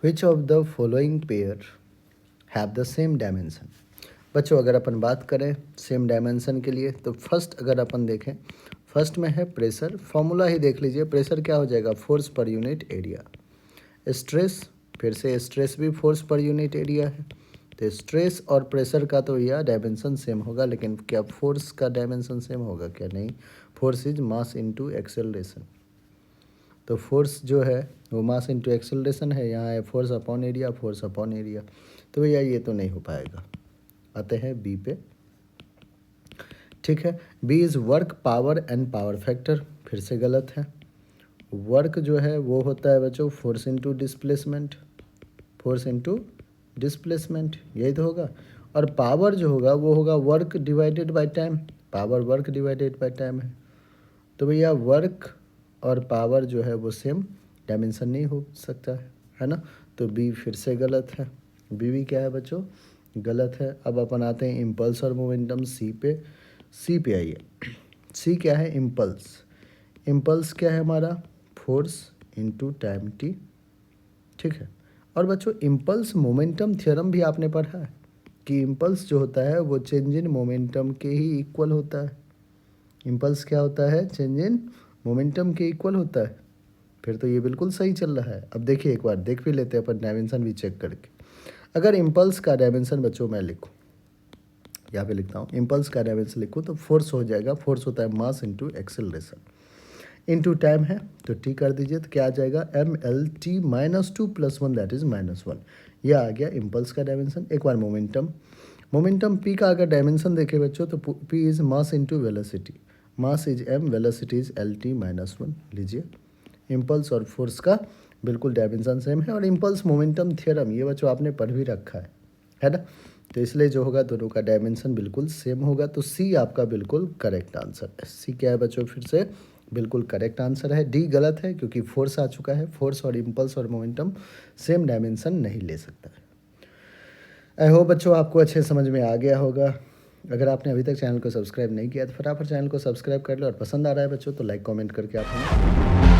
Which of the following pair have the same dimension. बच्चों अगर अपन बात करें सेम डायमेंशन के लिए तो फर्स्ट अगर अपन देखें, फर्स्ट में है प्रेशर। फॉर्मूला ही देख लीजिए, प्रेशर क्या हो जाएगा, force per unit area. Stress, फिर से स्ट्रेस भी फोर्स पर यूनिट एरिया है। तो स्ट्रेस और प्रेशर का तो यह डायमेंशन सेम होगा, लेकिन क्या फोर्स का डायमेंशन सेम होगा क्या, नहीं। Force is mass into acceleration. तो फोर्स जो है वो मास इनटू एक्सेलरेशन है, यहाँ है force upon area, force upon area. तो भैया ये तो नहीं हो पाएगा। आते हैं बी पे। ठीक है, B is work power and power factor, फिर से गलत है। वर्क जो है वो होता है बच्चों force into displacement, force into displacement, यही तो होगा। और पावर जो होगा वो होगा work divided by time, power work divided by time है। तो भैया वर्क और पावर जो है वो सेम डायमेंशन नहीं हो सकता है ना। तो बी फिर से गलत है, बी भी क्या है बच्चों, गलत है। अब अपन आते हैं इम्पल्स और मोमेंटम सी पे। सी पे आइए, सी क्या है, इम्पल्स। इम्पल्स क्या है हमारा, फोर्स इनटू टाइम टी। ठीक है, और बच्चों इम्पल्स मोमेंटम थ्योरम भी आपने पढ़ा है कि इम्पल्स जो होता है वो चेंज इन मोमेंटम के ही इक्वल होता है। इम्पल्स क्या होता है, चेंज इन मोमेंटम के इक्वल होता है। फिर तो ये बिल्कुल सही चल रहा है। अब देखिए एक बार देख भी लेते हैं अपन डायमेंशन भी चेक करके। अगर इम्पल्स का डायमेंशन बच्चों मैं लिखूँ, यहाँ पे लिखता हूँ, इम्पल्स का डायमेंशन लिखूँ तो फोर्स हो जाएगा, फोर्स होता है mass into acceleration, into time है तो टी कर दीजिए तो क्या आ जाएगा, mlt -2 + 1 दैट इज -1। यह आ गया इम्पल्स का डायमेंशन। एक बार मोमेंटम, मोमेंटम पी का अगर डायमेंशन देखें बच्चों तो P is mass into velocity, mass is m, velocity is lt -1। लीजिए इम्पल्स और फोर्स का बिल्कुल डायमेंशन सेम है। और इम्पल्स मोमेंटम थ्योरम ये बच्चों आपने पढ़ भी रखा है ना। तो इसलिए जो होगा दोनों का डायमेंशन बिल्कुल सेम होगा। तो सी आपका बिल्कुल करेक्ट आंसर है। सी क्या है बच्चों, फिर से बिल्कुल करेक्ट आंसर है। डी गलत है क्योंकि फोर्स आ चुका है, फोर्स और इम्पल्स और मोमेंटम सेम डायमेंशन नहीं ले सकता है। आई होप बच्चों आपको अच्छे समझ में आ गया होगा। अगर आपने अभी तक चैनल को सब्सक्राइब नहीं किया तो फटाफट चैनल को सब्सक्राइब कर लो, और पसंद आ रहा है बच्चों तो लाइक कमेंट करके आप हमें